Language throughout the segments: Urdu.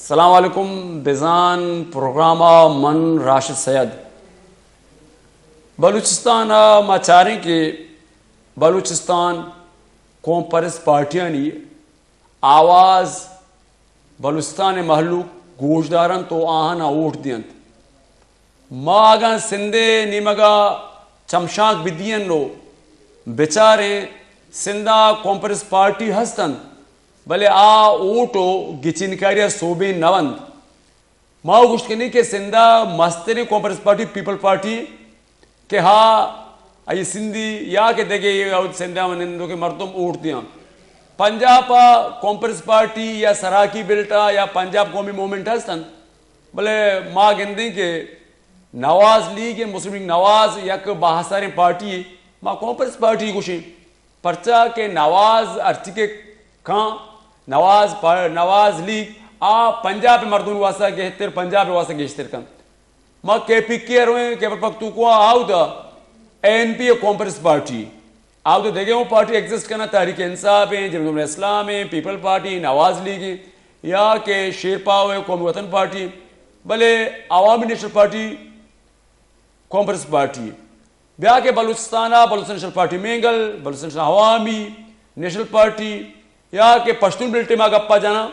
السلام علیکم بزان پروگرامہ من راشد سید بلوچستان ماچاریں کہ بلوچستان قوم پرست پارٹیاں نی آواز بلوچستان محلوق گوشدارن تو آہن اوٹ دیند ما آگاں سندے نیمگا چمشاک بدین نو بیچارے سندہ قوم پرست پارٹی ہستن بلے آ اوٹو گچنکاریہ صوبے نوند ماں گوشت کنی کہ سندہ مستری قوم پرست پارٹی پیپل پارٹی کہ ہاں ای سندھی یا کہ دیکھے سندھا منندو کے مردم اوٹ دیا پنجاب قوم پرست پارٹی یا سراکی بلٹا یا پنجاب قومی مومنٹ ہستن بلے ماں گندیں کہ نواز لیگ مسلم لیگ نواز یک باہسار پارٹی ماں قوم پرست پارٹی گوشیں پرچا کہ نواز ارچی کے کھاں نواز لیگ آ پنجاب مردون واسطہ گہتر پنجاب واسطہ گہتر کن ماں کے پی کے روئیں کہ پختونخوا آؤ دا این پی قوم پرست پارٹی آؤ تو دیکھیں وہ پارٹی ایگزسٹ کرنا تحریک انصاف ہیں جمہوریت اسلام ہیں پیپل پارٹی نواز لیگ ہیں یا کہ شیرپاؤ ہے قومی وطن پارٹی بلے عوامی نیشنل پارٹی قوم پرست پارٹی بیا کہ بلوچستان نیشنل پارٹی مینگل بلوچستان عوامی نیشنل پارٹی یا کہ پشتون بلٹے میں گپا جانا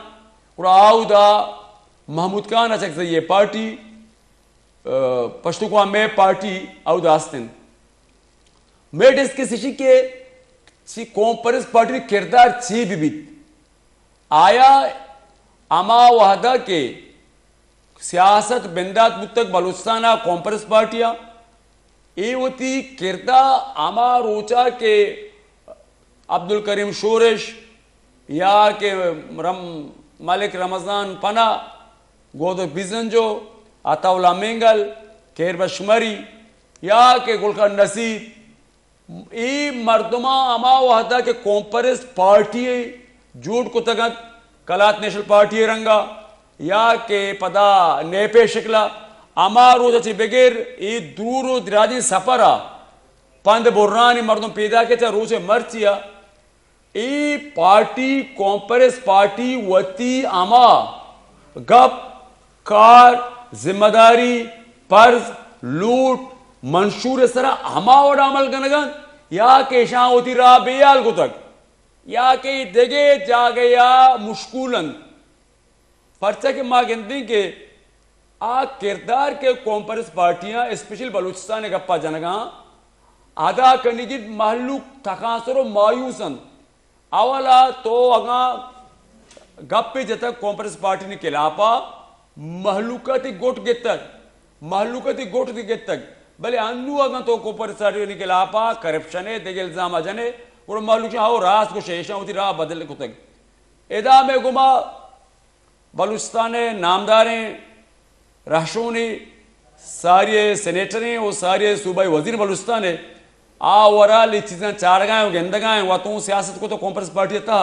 اور آؤ دا محمود خان اچھا یہ پارٹی پشتونخوا میں پارٹی آؤ دا آستن میں ڈسکس اسی کہ قوم پرست پارٹی کردار چی بھی بیت آیا اما وحدہ کے سیاست بندات بتک بلوچستان قوم پرست پارٹیاں ای ہوتی کردہ اما روچا کے عبدالکریم شورش یا کہ ملک رمضان پناہ گودو بیزنجو عطاءاللہ مینگل کیر بشمری یا کہ گلخان نصیر ای مردمہ اما وحدہ کے قوم پرست پارٹی جھوٹ کو تگت کلات نیشنل پارٹی رنگا یا کہ پدا نیپے شکلا اما روزہ چی بغیر ای دور و درازی سفرہ پند برانی مردم پیدا کے چاہ روزے مرچیا ای پارٹی قوم پرست پارٹی وتی اما گپ کار ذمہ داری فرض لوٹ منشور اس طرح ہما وڈ عمل کنگن یا کہ شاہ ہوتی راہ بیال کو تک یا کہ دگے جا گیا مشکولن پرچہ کے ماں گندیں کہ آ کردار کے قوم پرست پارٹیاں اسپیشل بلوچستان گپا جنگاں ادا کرنے کی محلوق تخاصر و مایوسن اولا تو اگاں گپے جتا قوم پرست پارٹی نے کلاپا محلوقاتی گوٹ گتک بلے انو اگاں تو قوم پرست پارٹی نے کلاپا کرپشنے دیکھ الزام جنے اور محلوق ہاو راست کو شیشاں ہوتی راہ بدل کو تک ادا میں گما بلوچستان نامداریں رہشونی ساری سینیٹریں اور ساری صوبائی وزیر بلوچستان ہے آورال یہ چیزیں چار گائیں گندگائیں واتوں سیاست کو تو قوم پرست پارٹی تھا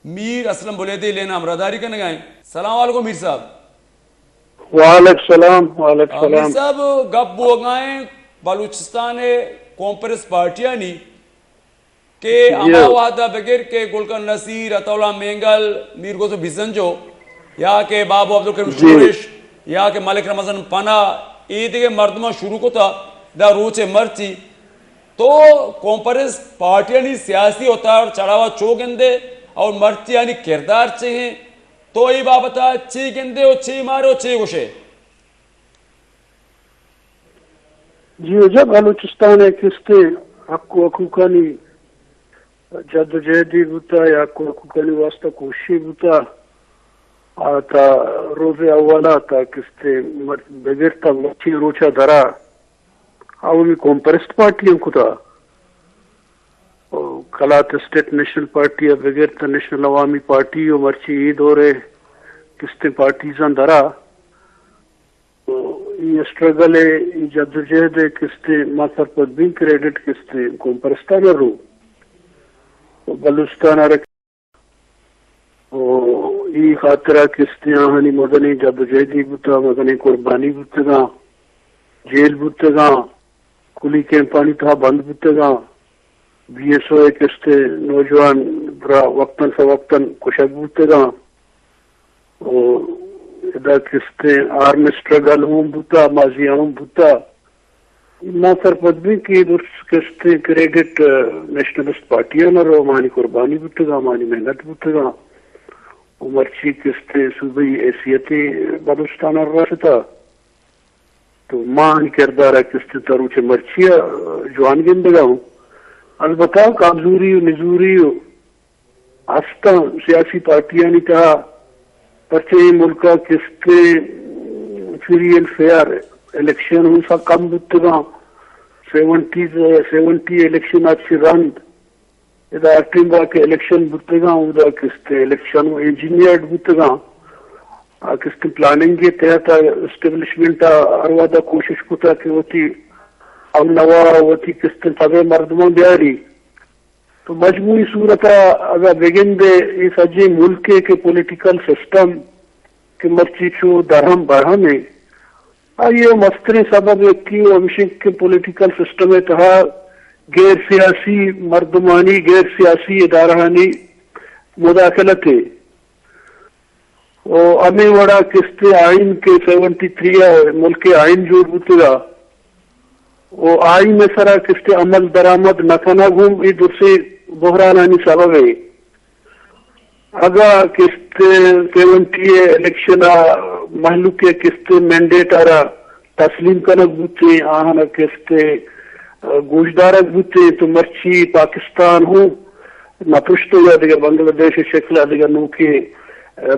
میر اسلم بلیدی لینا امرداری کرنے گائیں السلام علیکم میر صاحب وعلیکم السلام میر صاحب گپ بو گائیں بلوچستان قوم پرست پارٹیاں نہیں کہ اما وعدہ بغیر کہ گلکن نصیر عطاءاللہ مینگل میر گوزو بزنجو یا کہ بابو عبدالکریم شورش یا کہ ملک رمضان پناہ عید کے مردمہ شروع کو تھا دا روچے مرچی تو قوم پرست پارٹیاں نہیں سیاسی ہوتا ہے اور چڑھاوا چو گندے اور مرچی یعنی کردار چاہیں تو یہ بابتا چی گندے ہو چی مارے ہو چی گوشے جی جب بلوچستان ہے کس کے حق و حقوقانی جد و جہدی بوتا یا حق و حقوقانی واسطہ کوشی بوتا آتا روز اولا تا کس کے بغیر تا مرچی روچا درا عوامی قوم پرست پارٹیاں کو تھا کلات اسٹیٹ نیشنل پارٹی بغیر تا نیشنل عوامی پارٹی و مرچی عید ہو رہے کستے پارٹیزان درا یہ اسٹرگل ہے یہ جد و جہد ہے کستے ماتر پر بین کریڈٹ کستے قوم پرستان رو بلوچستان رکھ یہ خاطرہ کستے آہنی مدنی جد و جہدی بوتا مدنی قربانی بوتگا جیل بوتگا کلی کیمپانی تھا بند بوتگا بی ایس او کستے نوجوان برا وقتاً فوقتاً کشک بوتگا ادا کستے آرم اسٹرگل ہوں بوتا ماضی ہوں بوتا ما سرپد بھی کی درس کستے کریڈٹ نیشنلسٹ پارٹیاں نہ رو مانی قربانی بوتگا مانی محنت بوتگا مرچی کستے صوبائی حیثیتی بلوچستان راستا تو مان کردارہ کستے تروچے مرچیا جوان گندگا ہوں البتہ کامزوری و نزوری و آستا سیاسی پارٹیاں نے کہا پرچے ملکہ کستے فری اینڈ فیئر الیکشن ہوں سا کم بتگا 70 الیکشن اچھی رند ادا اٹھنبا کے الیکشن بتگا ادا کستے الیکشن انجینئرڈ بتگا کستے پلاننگ کے تحت اسٹیبلشمنٹ اروادا کوشش کتا کہ ہوتی ام نوا ہوتی کستے تبے مردموں بیاری تو مجموعی صورت اگر بگن دے اس اجی ملک کے پولیٹیکل سسٹم کے مرچی چو درہم برہم ہے یہ مستری سبب کی ومشک کے پولیٹیکل سسٹم ہے تہا غیر سیاسی مردمانی غیر سیاسی ادارانی مداخلت ہے امی وڑا کستے آئین کے 73 ملک کے آئین جوڑ بتگا وہ آئین میں سرا کستے عمل درآمد نکنا گھوم ای درسے بحرانانی سبب ہے اگر کستے 70 الیکشن محلو کے کستے مینڈیٹ آرہ تسلیم کنک بوتے آہانا کستے گوشدارک بوتے تو مرچی پاکستان ہوں نہ پشتو یا دیگر بنگلہ دیش شکل دیگر نو کے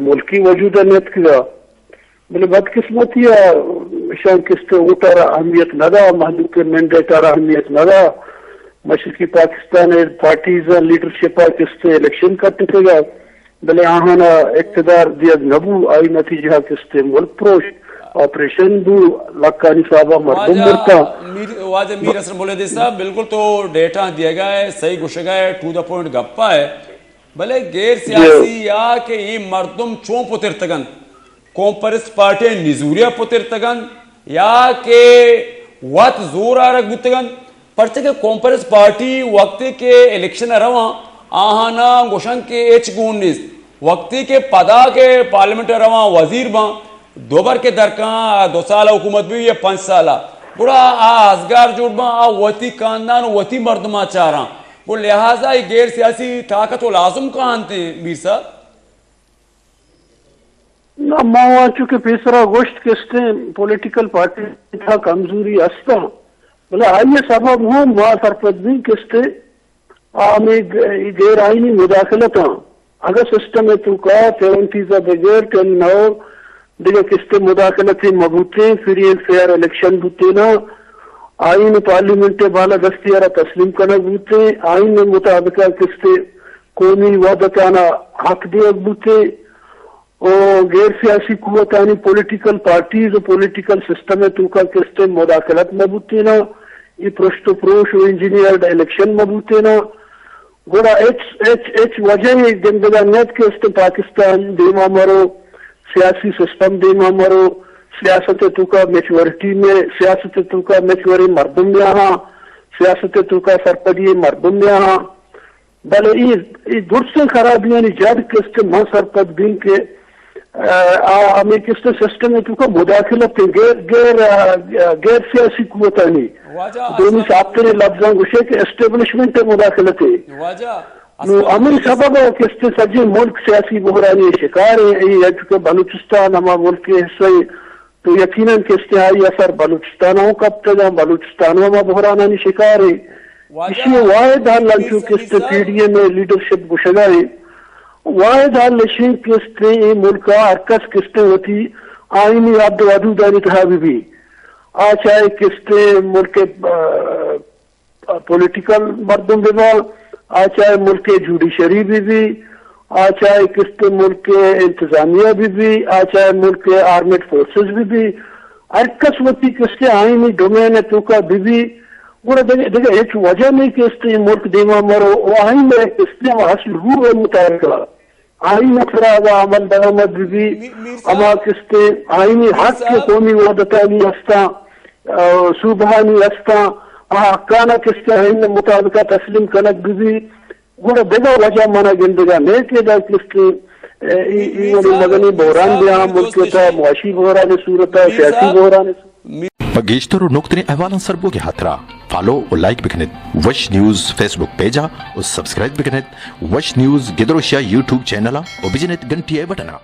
ملکی وجود نیت کیا بلے بدقسمتی شان کستے اوٹر اہمیت ندا محلو کے مینڈیٹ آرہ اہمیت ندا مشرقی پاکستان پارٹیز لیڈرشپ کستے الیکشن کرتے تھے گا بلے آہانا اقتدار دیگ نبو آئی نتیجہ کستے ملک پروش آپریشن دو لکانی صاحبہ مردم مرتا واجہ میر اثر بولے دے صاحب بالکل تو ڈیٹا دیا گیا ہے صحیح گوشے گا ہے ٹو دا پوائنٹ گپا ہے بلے غیر سیاسی یا کہ یہ مردم چون پتر تگن کمپرس پارٹی نزوریا پتر تگن یا کہ وقت زور آرک بتگن پرچہ کہ کمپرس پارٹی وقتی کے الیکشن رواں آہانا گوشن کے ایچ گونیس وقتی کے پدا کے پارلیمنٹ رواں وزیر باں دوبر کے درکاں 2 سالہ حکومت بھی یا 5 سالہ بڑا ازگار جوڑ باں وطی کاندان وطی مردمہ چاراں وہ لہٰذا یہ غیر سیاسی طاقت و لازم کہاں آنتے ہیں میر صاحب نا ماں چونکہ پیسرا گوشت کستے پولیٹیکل پارٹی تھا کمزوری استا بلا آئیے سبب ہوں ماں سرپدین کستے آمی غیر آئینی مداخلت ہاں اگر سسٹم ہے تو کہا 70 بغیر 10 دیکھا کستے مداخلت مبوتے فری اینڈ فیئر الیکشن بوتے نا آئین پارلیمنٹ بالا دستیارہ تسلیم کرنا بوتے آئین مطابقہ کستے قومی وعدتانا حق دے بوتے اور غیر سیاسی قوتانی پولیٹیکل پارٹیز و پولیٹیکل سسٹم ہے تو کا کستے مداخلت مبوتے نا یہ پرشت و پروش و انجینئرڈ الیکشن مبوتے نا گوڑا ایچ وجہ گندگا نیت کے اس پاکستان دیما مرو سیاسی سسٹم دیما مرو سیاست تو کا میچورٹی میں سیاست تو کا میچوری مردم میں ہاں سیاست تو کا سرپدی مردم میں ہاں بلے یہ درس خرابیاں جد کس ماں سرپد بین کے ہمیں کس سسٹم میں تو کا مداخلت غیر سیاسی قوتانی دونوں سابقے لفظاں گوشے کہ اسٹیبلشمنٹ مداخلت ہے امن سبب کس سجی ملک سیاسی بحرانی شکار ہے چونکہ بلوچستان ہما ملک کے حصے تو یقیناً کس آئی اثر بلوچستان ہوں کب تک بلوچستان ہما بحرانی شکار ہے اسی واحد حال لنچو کس پی ڈی اے میں لیڈرشپ گشگا ہے واحد حال لشیں کس ملک ارکس کس ہوتی آئینی عبد ودودانی تحابی بھی آ چاہے کس ملک پولیٹیکل مردم بھی آ چاہے ملک جوڈیشری بھی آ چاہے کس ملک انتظامیہ بھی آ چاہے ملک آرمیڈ فورسز بھی ارکس وتی کس آئینی ڈومین ہے تو کا بھی گوڑا دیکھا ایک وجہ نہیں کہ اس نے ملک دیما مرو وہ آئین میں اس نے حاصل روح مطابقہ آئین افراد عمل درآمد بھی اما کس آئینی حق کے قومی وحدتانی ہستا صوبہانی ہستا حقانہ کس آئین مطابقہ تسلیم کنک بھی گوڑا دیکھا وجہ مانا گندگا نہیں کہ دا کس مدنی بحران بیان ملک تھا معاشی بحران صورت ہے سیاسی بحران گیشتر و نقطۂ احوالان سربو کے ہاترا فالو و لائک بکنت وش نیوز فیس بک پیجا و سبسکرائب بکنت وش نیوز گدروشیا یوٹیوب چینلا و بجنت گھنٹی بٹنا